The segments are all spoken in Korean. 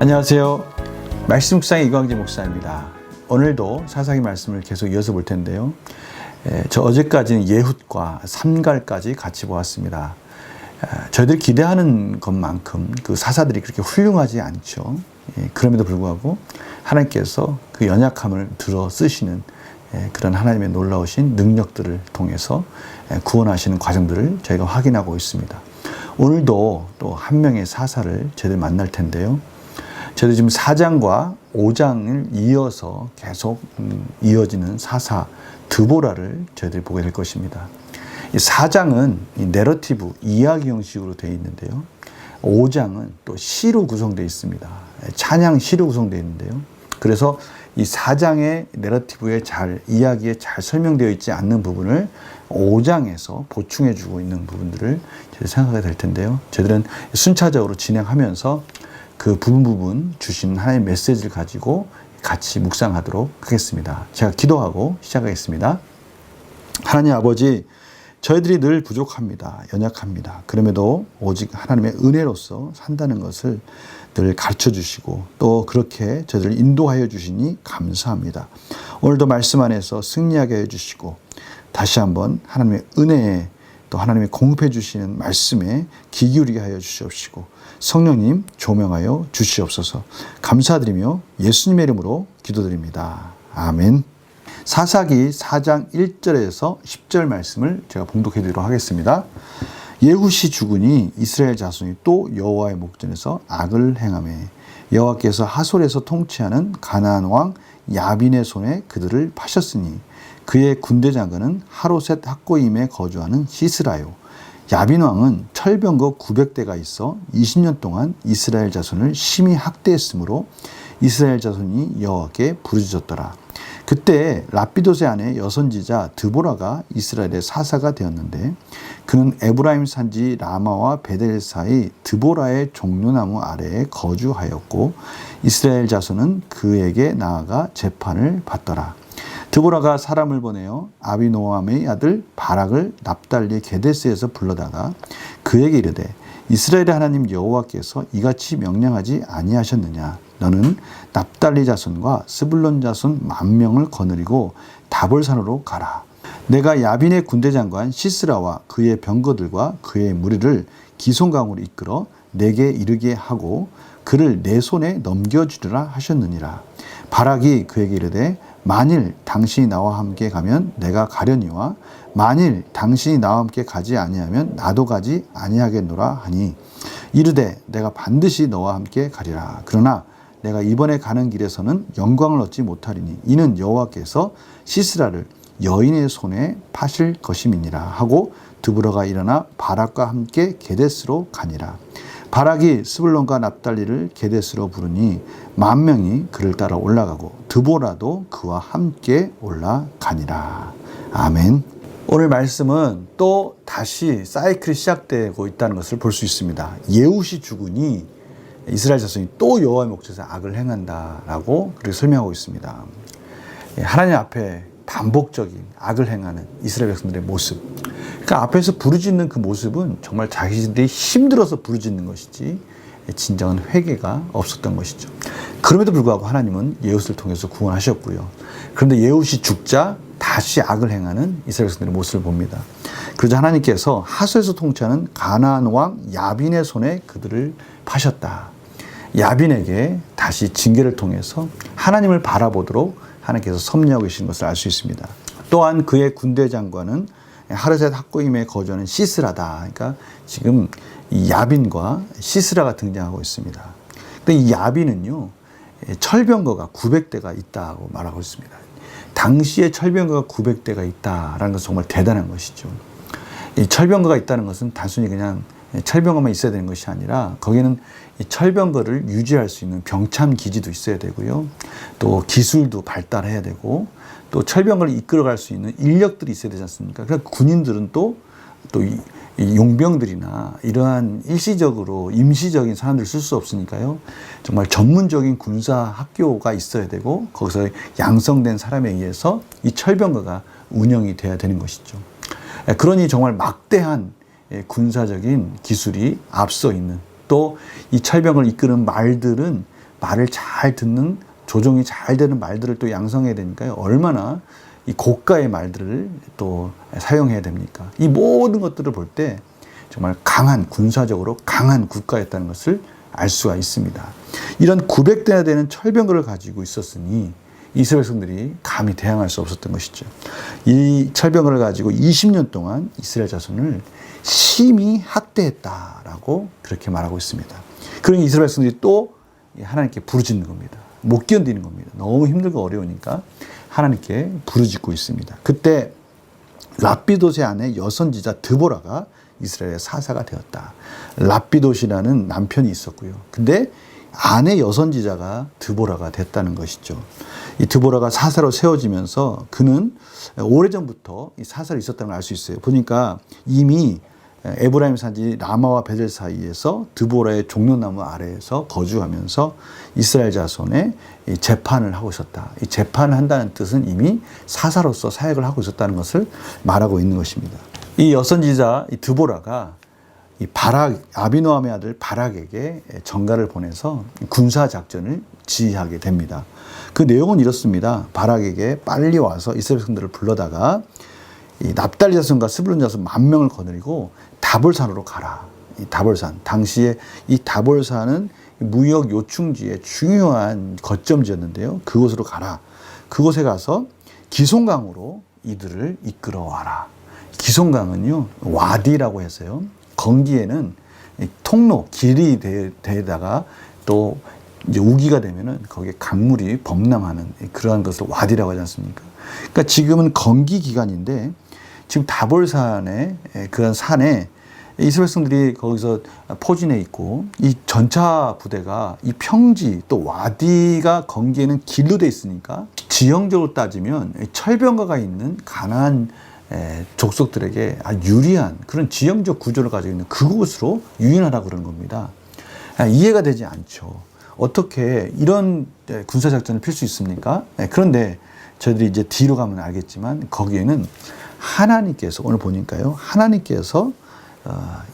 안녕하세요. 말씀 묵상의 이광재 목사입니다. 오늘도 사사기 말씀을 계속 이어서 볼 텐데요. 저 어제까지는 예훗과 삼갈까지 같이 보았습니다. 저희들이 기대하는 것만큼 그 사사들이 그렇게 훌륭하지 않죠. 그럼에도 불구하고 하나님께서 그 연약함을 들어 쓰시는 그런 하나님의 놀라우신 능력들을 통해서 구원하시는 과정들을 저희가 확인하고 있습니다. 오늘도 또 한 명의 사사를 저희들 만날 텐데요. 저희들 지금 4장과 5장을 이어서 계속 이어지는 사사 드보라를 저희들이 보게 될 것입니다. 이 4장은 이 내러티브, 이야기 형식으로 되어 있는데요. 5장은 또 시로 구성되어 있습니다. 찬양 시로 구성되어 있는데요. 그래서 이 4장의 내러티브에 이야기에 잘 설명되어 있지 않는 부분을 5장에서 보충해 주고 있는 부분들을 저희들 생각하게 될 텐데요. 저희들은 순차적으로 진행하면서 그 부분 주신 하나님의 메시지를 가지고 같이 묵상하도록 하겠습니다. 제가 기도하고 시작하겠습니다. 하나님 아버지, 저희들이 늘 부족합니다. 연약합니다. 그럼에도 오직 하나님의 은혜로서 산다는 것을 늘 가르쳐 주시고 또 그렇게 저희들을 인도하여 주시니 감사합니다. 오늘도 말씀 안에서 승리하게 해주시고 다시 한번 하나님의 은혜에 또 하나님이 공급해 주시는 말씀에 귀 기울이게 하여 주시옵시고 성령님 조명하여 주시옵소서. 감사드리며 예수님의 이름으로 기도드립니다. 아멘. 사사기 4장 1절에서 10절 말씀을 제가 봉독해 드리도록 하겠습니다. 예훗이 죽으니 이스라엘 자손이 또 여호와의 목전에서 악을 행하매 여호와께서 하솔에서 통치하는 가나안 왕 야빈의 손에 그들을 파셨으니 그의 군대 장관은 하로셋 학고임에 거주하는 시스라요. 야빈 왕은 철병거 900대가 있어 20년 동안 이스라엘 자손을 심히 학대했으므로 이스라엘 자손이 여호와께 부르짖었더라. 그때 라피도세 아내 여선지자 드보라가 이스라엘의 사사가 되었는데 그는 에브라임 산지 라마와 베델 사이 드보라의 종려나무 아래에 거주하였고 이스라엘 자손은 그에게 나아가 재판을 받더라. 드보라가 사람을 보내어 아비노함의 아들 바락을 납달리 게데스에서 불러다가 그에게 이르되 이스라엘의 하나님 여호와께서 이같이 명령하지 아니하셨느냐. 너는 납달리 자손과 스불론 자손 10,000명을 거느리고 다볼산으로 가라. 내가 야빈의 군대 장관 시스라와 그의 병거들과 그의 무리를 기송강으로 이끌어 내게 이르게 하고 그를 내 손에 넘겨주리라 하셨느니라. 바락이 그에게 이르되 만일 당신이 나와 함께 가면 내가 가려니와 만일 당신이 나와 함께 가지 아니하면 나도 가지 아니하겠노라 하니 이르되 내가 반드시 너와 함께 가리라. 그러나 내가 이번에 가는 길에서는 영광을 얻지 못하리니 이는 여호와께서 시스라를 여인의 손에 파실 것임이니라 하고 드보라가 일어나 바락과 함께 게데스로 가니라. 바락이 스불론과 납달리를 게데스로 부르니 10,000명이 그를 따라 올라가고 드보라도 그와 함께 올라가니라. 아멘. 오늘 말씀은 또 다시 사이클이 시작되고 있다는 것을 볼 수 있습니다. 예훗이 죽으니 이스라엘 자손이 또 여호와의 목전에서 악을 행한다라고 그렇게 설명하고 있습니다. 하나님 앞에 반복적인 악을 행하는 이스라엘 백성들의 모습. 그러니까 앞에서 부르짖는 그 모습은 정말 자기들이 힘들어서 부르짖는 것이지 진정한 회개가 없었던 것이죠. 그럼에도 불구하고 하나님은 예훗을 통해서 구원하셨고요. 그런데 예훗이 죽자 다시 악을 행하는 이스라엘 백성들의 모습을 봅니다. 그러자 하나님께서 하솔에서 통치하는 가나안 왕 야빈의 손에 그들을 파셨다. 야빈에게 다시 징계를 통해서 하나님을 바라보도록 하나님께서 섭리하고 계신 것을 알 수 있습니다. 또한 그의 군대 장관은 하르셋 학고임에 거주하는 시스라다. 그러니까 지금 이 야빈과 시스라가 등장하고 있습니다. 근데 이 야빈은요, 철병거가 900대가 있다고 말하고 있습니다. 당시에 철병거가 900대가 있다라는 것은 정말 대단한 것이죠. 이 철병거가 있다는 것은 단순히 그냥 철병거만 있어야 되는 것이 아니라 거기는 이 철병거를 유지할 수 있는 병참 기지도 있어야 되고요. 또 기술도 발달해야 되고 또 철병거를 이끌어갈 수 있는 인력들이 있어야 되지 않습니까? 그러니까 군인들은 또 이 용병들이나 이러한 일시적으로 임시적인 사람들을 쓸 수 없으니까요. 정말 전문적인 군사 학교가 있어야 되고 거기서 양성된 사람에 의해서 이 철병거가 운영이 돼야 되는 것이죠. 그러니 정말 막대한 군사적인 기술이 앞서 있는 또 이 철병을 이끄는 말들은 말을 잘 듣는, 조종이 잘 되는 말들을 또 양성해야 되니까요. 얼마나 이 고가의 말들을 또 사용해야 됩니까? 이 모든 것들을 볼 때 정말 강한, 군사적으로 강한 국가였다는 것을 알 수가 있습니다. 이런 900대나 되는 철병거를 가지고 있었으니 이스라엘 백성들이 감히 대항할 수 없었던 것이죠. 이 철병거를 가지고 20년 동안 이스라엘 자손을 심히 학대했다라고 그렇게 말하고 있습니다. 그러니 이스라엘 백성들이 또 하나님께 부르짖는 겁니다. 못 견디는 겁니다. 너무 힘들고 어려우니까 하나님께 부르짖고 있습니다. 그때 랍비도스의 아내 여선지자 드보라가 이스라엘의 사사가 되었다. 랍비도시라는 남편이 있었고요. 근데 아내 여선지자가 드보라가 됐다는 것이죠. 이 드보라가 사사로 세워지면서 그는 오래전부터 이 사사로 있었다는 걸 알 수 있어요. 보니까 이미 에브라임 산지 라마와 베델 사이에서 드보라의 종려나무 아래에서 거주하면서 이스라엘 자손의 이 재판을 하고 있었다. 이 재판을 한다는 뜻은 이미 사사로서 사역을 하고 있었다는 것을 말하고 있는 것입니다. 이 여선지자 이 드보라가 이 아비노함의 아들 바락에게 전가를 보내서 군사 작전을 지휘하게 됩니다. 그 내용은 이렇습니다. 바락에게 빨리 와서 이스라엘 백성들을 불러다가 이 납달리 자손과 스불론 자손 10,000명을 거느리고 다볼산으로 가라. 이 다볼산, 당시에 이 다볼산은 무역 요충지의 중요한 거점지였는데요. 그곳으로 가라. 그곳에 가서 기송강으로 이들을 이끌어와라. 기송강은요, 와디라고 해서요. 건기에는 통로, 길이 되다가 또 이제 우기가 되면은 거기에 강물이 범람하는 그러한 것을 와디라고 하지 않습니까? 그러니까 지금은 건기 기간인데 지금 다볼산의 그런 산에 이스라엘 백성들이 거기서 포진해 있고 이 전차 부대가 이 평지 또 와디가 건기에는 길로 돼 있으니까 지형적으로 따지면 철병거가 있는 가나안 족속들에게 유리한 그런 지형적 구조를 가지고 있는 그곳으로 유인하라고 그러는 겁니다. 이해가 되지 않죠. 어떻게 이런 군사작전을 필 수 있습니까? 그런데 저희들이 이제 뒤로 가면 알겠지만 거기에는 하나님께서 오늘 보니까요. 하나님께서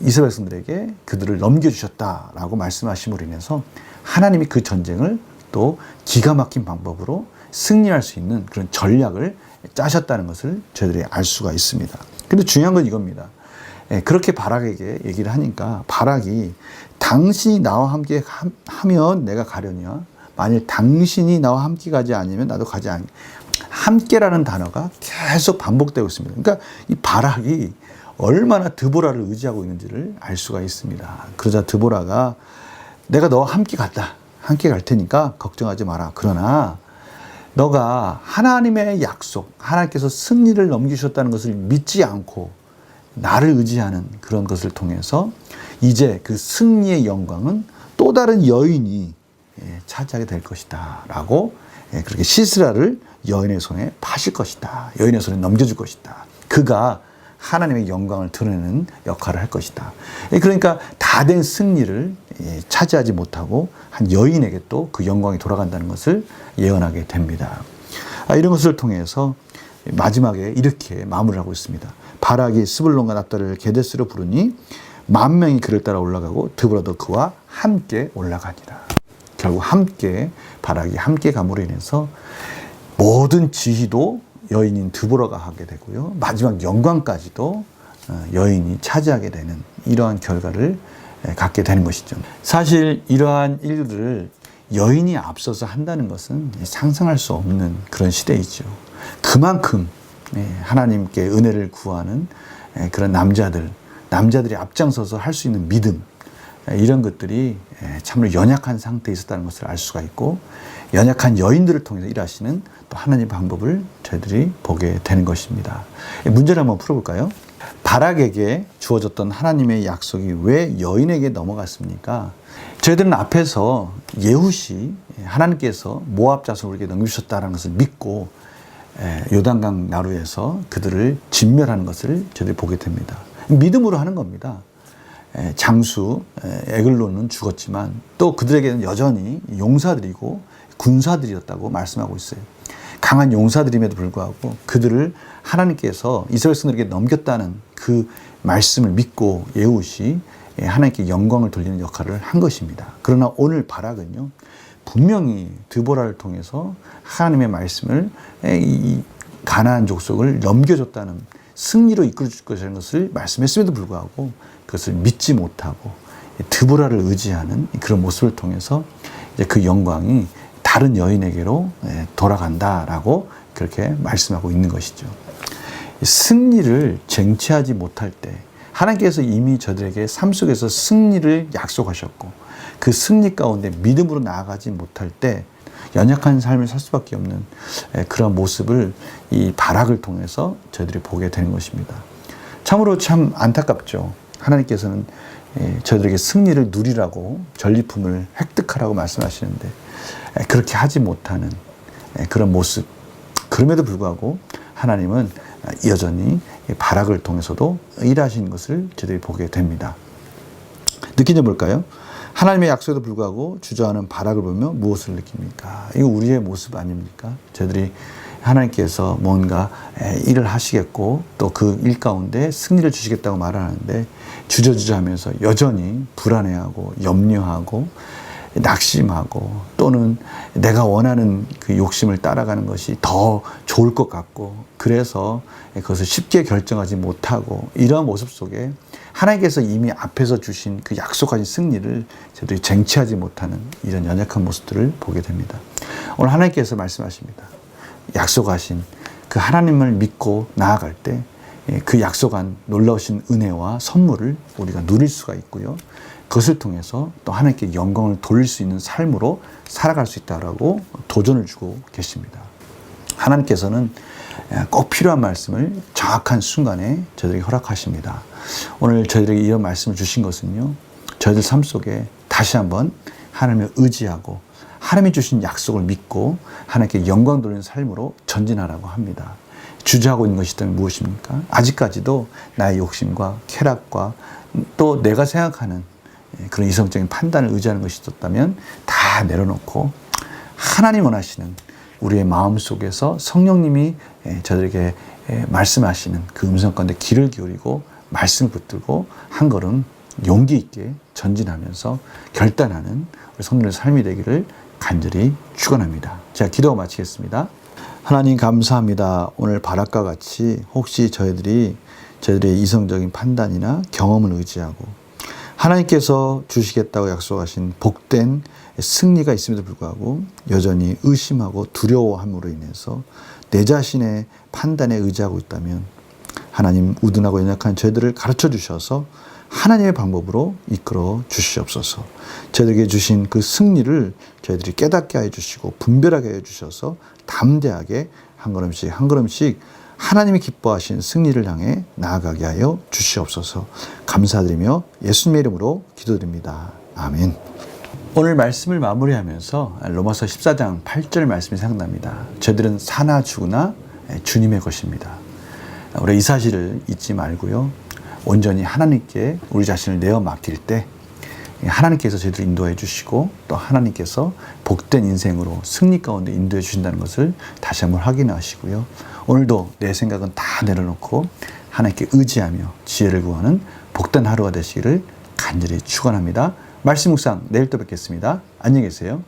이스라엘 백성들에게 그들을 넘겨주셨다라고 말씀하심으로 인해서 하나님이 그 전쟁을 또 기가 막힌 방법으로 승리할 수 있는 그런 전략을 짜셨다는 것을 저희들이 알 수가 있습니다. 근데 중요한 건 이겁니다. 그렇게 바락에게 얘기를 하니까 바락이 당신이 나와 함께 하면 내가 가려니와 만일 당신이 나와 함께 가지 않으면 나도 가지 않. 함께라는 단어가 계속 반복되고 있습니다. 그러니까 이 바락이 얼마나 드보라를 의지하고 있는지를 알 수가 있습니다. 그러자 드보라가 내가 너와 함께 갔다. 함께 갈 테니까 걱정하지 마라. 그러나 너가 하나님의 약속, 하나님께서 승리를 넘기셨다는 것을 믿지 않고 나를 의지하는 그런 것을 통해서 이제 그 승리의 영광은 또 다른 여인이 차지하게 될 것이다. 라고 그렇게 시스라를 여인의 손에 파실 것이다. 여인의 손에 넘겨줄 것이다. 그가 하나님의 영광을 드러내는 역할을 할 것이다. 그러니까 다 된 승리를 차지하지 못하고 한 여인에게 또 그 영광이 돌아간다는 것을 예언하게 됩니다. 이런 것을 통해서 마지막에 이렇게 마무리를 하고 있습니다. 바락이 스불론과 납달리를 게데스로 부르니 10,000명이 그를 따라 올라가고 드보라도 그와 함께 올라가니라. 결국 함께 바락이 함께 감으로 인해서 모든 지휘도 여인인 드보라가 하게 되고요. 마지막 영광까지도 여인이 차지하게 되는 이러한 결과를 갖게 되는 것이죠. 사실 이러한 일들을 여인이 앞서서 한다는 것은 상상할 수 없는 그런 시대이죠. 그만큼 하나님께 은혜를 구하는 그런 남자들이 앞장서서 할 수 있는 믿음, 이런 것들이 참으로 연약한 상태에 있었다는 것을 알 수가 있고, 연약한 여인들을 통해서 일하시는 또 하나님의 방법을 저희들이 보게 되는 것입니다. 문제를 한번 풀어볼까요? 바락에게 주어졌던 하나님의 약속이 왜 여인에게 넘어갔습니까? 저희들은 앞에서 예훗이 하나님께서 모압 자손을 우리에게 넘기셨다는 것을 믿고 요단강 나루에서 그들을 진멸하는 것을 저희들이 보게 됩니다. 믿음으로 하는 겁니다. 장수 에글론은 죽었지만 또 그들에게는 여전히 용사들이고 군사들이었다고 말씀하고 있어요. 강한 용사들임에도 불구하고 그들을 하나님께서 이스라엘 백성들에게 넘겼다는 그 말씀을 믿고 예훗이 하나님께 영광을 돌리는 역할을 한 것입니다. 그러나 오늘 바락은요, 분명히 드보라를 통해서 하나님의 말씀을 이 가나안 족속을 넘겨줬다는 승리로 이끌어줄 것이라는 것을 말씀했음에도 불구하고 그것을 믿지 못하고 드보라를 의지하는 그런 모습을 통해서 이제 그 영광이 다른 여인에게로 돌아간다라고 그렇게 말씀하고 있는 것이죠. 승리를 쟁취하지 못할 때 하나님께서 이미 저들에게 삶 속에서 승리를 약속하셨고 그 승리 가운데 믿음으로 나아가지 못할 때 연약한 삶을 살 수밖에 없는 그런 모습을 이 바락을 통해서 저희들이 보게 되는 것입니다. 참으로 참 안타깝죠. 하나님께서는 저희들에게 승리를 누리라고 전리품을 획득하라고 말씀하시는데 그렇게 하지 못하는 그런 모습. 그럼에도 불구하고 하나님은 여전히 바락을 통해서도 일하시는 것을 저희들이 보게 됩니다. 느낀 점 뭘까요? 하나님의 약속에도 불구하고 주저하는 바락을 보면 무엇을 느낍니까? 이거 우리의 모습 아닙니까? 저희들이 하나님께서 뭔가 일을 하시겠고 또 그 일 가운데 승리를 주시겠다고 말을 하는데 주저주저하면서 여전히 불안해하고 염려하고 낙심하고 또는 내가 원하는 그 욕심을 따라가는 것이 더 좋을 것 같고 그래서 그것을 쉽게 결정하지 못하고 이러한 모습 속에 하나님께서 이미 앞에서 주신 그 약속하신 승리를 저희들이 쟁취하지 못하는 이런 연약한 모습들을 보게 됩니다. 오늘 하나님께서 말씀하십니다. 약속하신 그 하나님을 믿고 나아갈 때 그 약속한 놀라우신 은혜와 선물을 우리가 누릴 수가 있고요. 그것을 통해서 또 하나님께 영광을 돌릴 수 있는 삶으로 살아갈 수 있다라고 도전을 주고 계십니다. 하나님께서는 꼭 필요한 말씀을 정확한 순간에 저희들에게 허락하십니다. 오늘 저희들에게 이런 말씀을 주신 것은요. 저희들 삶 속에 다시 한번 하나님을 의지하고 하나님이 주신 약속을 믿고 하나님께 영광 돌리는 삶으로 전진하라고 합니다. 주저하고 있는 것이 있다면 무엇입니까? 아직까지도 나의 욕심과 쾌락과 또 내가 생각하는 그런 이성적인 판단을 의지하는 것이 있었다면 다 내려놓고 하나님 원하시는 우리의 마음 속에서 성령님이 저들에게 말씀하시는 그 음성 가운데 귀를 기울이고 말씀을 붙들고 한 걸음 용기 있게 전진하면서 결단하는 우리 성도의 삶이 되기를 간절히 축원합니다. 제가 기도 마치겠습니다. 하나님 감사합니다. 오늘 바락과 같이 혹시 저희들의 이성적인 판단이나 경험을 의지하고 하나님께서 주시겠다고 약속하신 복된 승리가 있음에도 불구하고 여전히 의심하고 두려워함으로 인해서 내 자신의 판단에 의지하고 있다면 하나님 우둔하고 연약한 저희들을 가르쳐 주셔서 하나님의 방법으로 이끌어 주시옵소서. 저희들에게 주신 그 승리를 저희들이 깨닫게 해 주시고 분별하게 해 주셔서 담대하게 한 걸음씩 한 걸음씩 하나님이 기뻐하신 승리를 향해 나아가게 하여 주시옵소서. 감사드리며 예수님의 이름으로 기도드립니다. 아멘. 오늘 말씀을 마무리하면서 로마서 14장 8절 말씀이 생각납니다. 저희들은 사나 죽으나 주님의 것입니다. 우리 이 사실을 잊지 말고요. 온전히 하나님께 우리 자신을 내어 맡길 때 하나님께서 저희들을 인도해 주시고 또 하나님께서 복된 인생으로 승리 가운데 인도해 주신다는 것을 다시 한번 확인하시고요. 오늘도 내 생각은 다 내려놓고 하나님께 의지하며 지혜를 구하는 복된 하루가 되시기를 간절히 축원합니다. 말씀 묵상 내일 또 뵙겠습니다. 안녕히 계세요.